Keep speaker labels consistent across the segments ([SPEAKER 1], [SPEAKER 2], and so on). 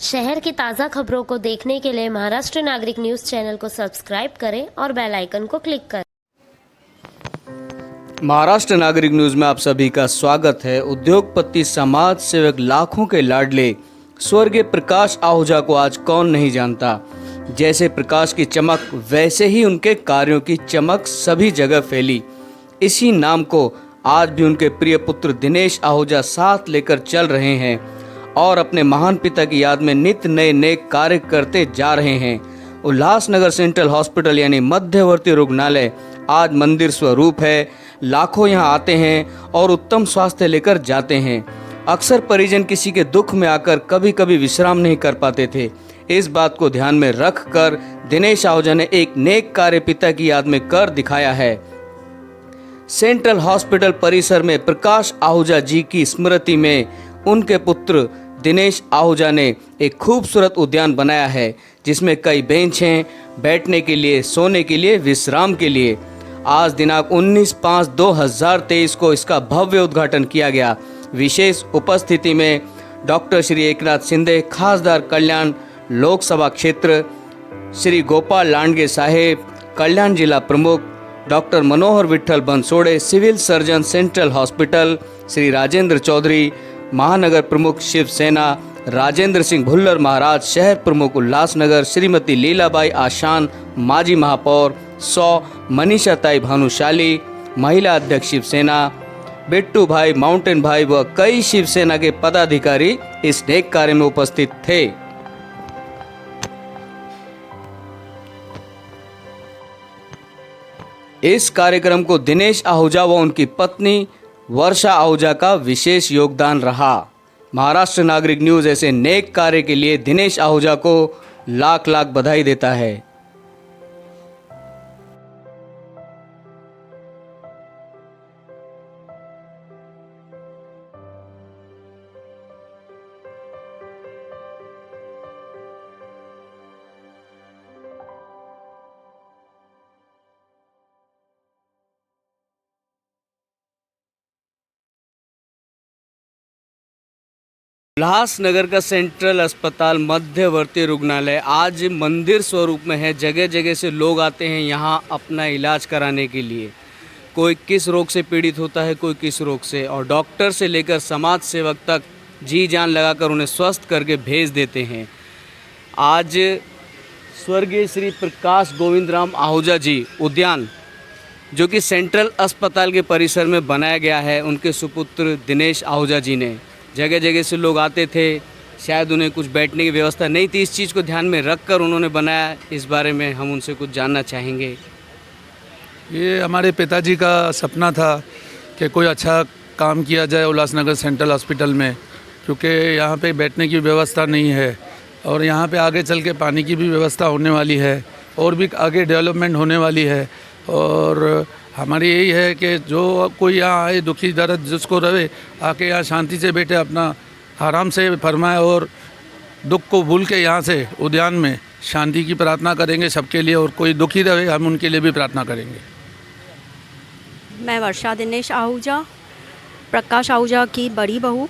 [SPEAKER 1] शहर की ताज़ा खबरों को देखने के लिए महाराष्ट्र नागरिक न्यूज़ चैनल को सब्सक्राइब करें और बेल आइकन को क्लिक करें।
[SPEAKER 2] महाराष्ट्र नागरिक न्यूज़ में आप सभी का स्वागत है। उद्योगपति, समाज सेवक, लाखों के लाडले स्वर्गीय प्रकाश आहूजा को आज कौन नहीं जानता। जैसे प्रकाश की चमक वैसे ही उनके कार्यों की चमक सभी जगह फैली। इसी नाम को आज भी उनके प्रिय पुत्र दिनेश आहूजा साथ लेकर चल रहे हैं और अपने महान पिता की याद में नित्य नए नए कार्य करते जा रहे हैं। उल्लासनगर सेंट्रल हॉस्पिटल यानी मध्यवर्ती रुग्णालय आज मंदिर स्वरूप है। लाखों यहां आते हैं और उत्तम स्वास्थ्य लेकर जाते हैं। अक्सर परिजन किसी के दुख में आकर कभी कभी विश्राम नहीं कर पाते थे। इस बात को ध्यान में रखकर दिनेश आहूजा ने एक नेक कार्य पिता की याद में कर दिखाया है। सेंट्रल हॉस्पिटल परिसर में प्रकाश आहूजा जी की स्मृति में उनके पुत्र दिनेश आहूजा ने एक खूबसूरत उद्यान बनाया है, जिसमें कई बेंच हैं बैठने के लिए, सोने के लिए, विश्राम के लिए। आज दिनांक 19/5/2023 को इसका भव्य उद्घाटन किया गया। विशेष उपस्थिति में डॉक्टर श्री एकनाथ शिंदे, खासदार कल्याण लोकसभा क्षेत्र, श्री गोपाल लांडगे साहेब, कल्याण जिला प्रमुख doctor Manohar Vitthal Bansode, civil surgeon central hospital, Shri Rajendra Chaudhary, महानगर प्रमुख शिवसेना राजेंद्र सिंह भुल्लर महाराज, शहर प्रमुख उल्लासनगर श्रीमती लीलाबाई आशान, माजी महापौर 100 मनीषा ताई भानुशाली, महिला अध्यक्ष शिवसेना बिट्टू भाई, माउंटेन भाई व कई शिवसेना के पदाधिकारी इस नेक कार्य में उपस्थित थे। इस कार्यक्रम को दिनेश आहूजा व उनकी पत्नी वर्षा आहूजा का विशेष योगदान रहा। महाराष्ट्र नागरिक न्यूज़ ऐसे नेक कार्य के लिए दिनेश आहूजा को लाख लाख बधाई देता है। उल्लासनगर का सेंट्रल अस्पताल मध्यवर्ती रुग्णालय आज मंदिर स्वरूप में है। जगह जगह से लोग आते हैं यहाँ अपना इलाज कराने के लिए। कोई किस रोग से पीड़ित होता है, कोई किस रोग से, और डॉक्टर से लेकर समाज सेवक तक जी जान लगाकर उन्हें स्वस्थ करके भेज देते हैं। आज स्वर्गीय श्री प्रकाश गोविंदराम आहूजा जी उद्यान, जो कि सेंट्रल अस्पताल के परिसर में बनाया गया है, उनके सुपुत्र दिनेश आहूजा जी ने, जगह जगह से लोग आते थे, शायद उन्हें कुछ बैठने की व्यवस्था नहीं थी, इस चीज़ को ध्यान में रखकर उन्होंने बनाया। इस बारे में हम उनसे कुछ जानना चाहेंगे।
[SPEAKER 3] ये हमारे पिताजी का सपना था कि कोई अच्छा काम किया जाए उल्लासनगर सेंट्रल हॉस्पिटल में, क्योंकि यहाँ पे बैठने की व्यवस्था नहीं है और यहाँ पे आगे चल के पानी की भी व्यवस्था होने वाली है और भी आगे डेवलपमेंट होने वाली है। और हमारी यही है कि जो कोई यहाँ आए, दुखी दर्द जिसको रहे, आके यहाँ शांति से बैठे, अपना आराम से फरमाए और दुख को भूल के यहाँ से उद्यान में शांति की प्रार्थना करेंगे सबके लिए, और कोई दुखी रहे हम उनके लिए भी प्रार्थना करेंगे।
[SPEAKER 4] मैं वर्षा दिनेश आहूजा, प्रकाश आहूजा की बड़ी बहू।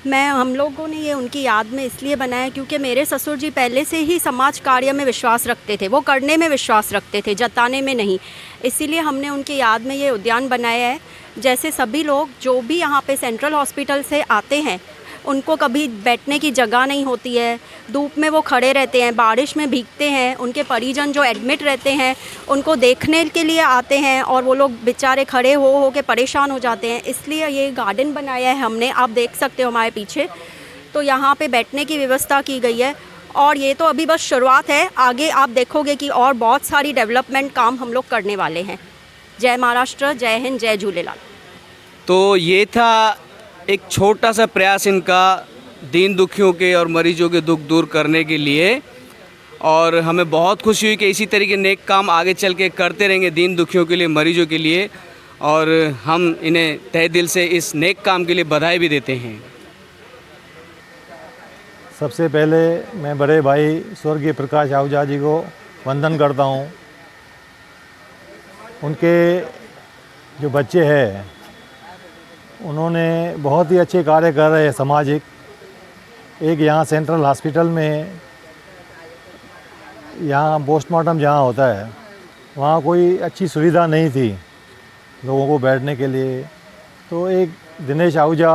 [SPEAKER 4] हम लोगों ने ये उनकी याद में इसलिए बनाया क्योंकि मेरे ससुर जी पहले से ही समाज कार्य में विश्वास रखते थे, वो करने में विश्वास रखते थे, जताने में नहीं। इसीलिए हमने उनकी याद में ये उद्यान बनाया है। जैसे सभी लोग जो भी यहाँ पे सेंट्रल हॉस्पिटल से आते हैं, उनको कभी बैठने की जगह नहीं होती है, धूप में वो खड़े रहते हैं, बारिश में भीगते हैं, उनके परिजन जो एडमिट रहते हैं उनको देखने के लिए आते हैं और वो लोग बेचारे खड़े हो के परेशान हो जाते हैं। इसलिए ये गार्डन बनाया है हमने, आप देख सकते हो हमारे पीछे। तो यहाँ पे बैठने की व्यवस्था की गई है और ये तो अभी बस शुरुआत है, आगे आप देखोगे कि और बहुत सारी डेवलपमेंट काम हम लोग करने वाले हैं। जय महाराष्ट्र, जय हिंद, जय झूलेलाल।
[SPEAKER 2] तो ये था एक छोटा सा प्रयास इनका दीन दुखियों के और मरीजों के दुख दूर करने के लिए, और हमें बहुत खुशी हुई कि इसी तरीके नेक काम आगे चल के करते रहेंगे दीन दुखियों के लिए, मरीजों के लिए, और हम इन्हें तहे दिल से इस नेक काम के लिए बधाई भी देते हैं।
[SPEAKER 5] सबसे पहले मैं बड़े भाई स्वर्गीय प्रकाश आहूजा जी को वंदन करता हूँ। उनके जो बच्चे हैं उन्होंने बहुत ही अच्छे कार्य कर रहे हैं सामाजिक, एक यहाँ सेंट्रल हॉस्पिटल में, यहाँ पोस्टमार्टम जहाँ होता है वहाँ कोई अच्छी सुविधा नहीं थी लोगों को बैठने के लिए। तो एक दिनेश आहूजा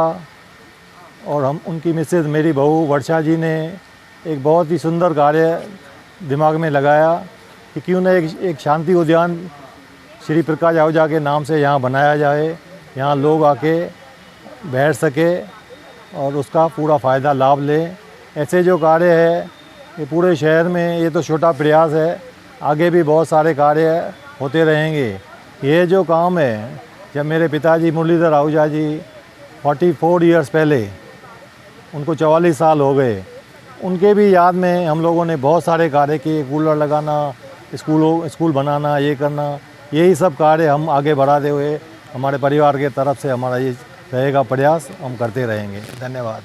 [SPEAKER 5] और हम उनकी मिसेज मेरी बहू वर्षा जी ने एक बहुत ही सुंदर कार्य दिमाग में लगाया कि क्यों न एक शांति उद्यान श्री प्रकाश आहूजा के नाम से यहाँ बनाया जाए, यहाँ लोग आके बैठ सके और उसका पूरा फ़ायदा लाभ लें। ऐसे जो कार्य है ये पूरे शहर में, ये तो छोटा प्रयास है, आगे भी बहुत सारे कार्य होते रहेंगे। ये जो काम है, जब मेरे पिताजी मुरलीधर आहूजा जी 44 इयर्स पहले, उनको 44 साल हो गए, उनके भी याद में हम लोगों ने बहुत सारे कार्य किए, कूलर लगाना, स्कूल बनाना, ये करना, यही सब कार्य हम आगे बढ़ाते हुए हमारे परिवार के तरफ से हमारा ये रहेगा प्रयास, हम करते रहेंगे। धन्यवाद।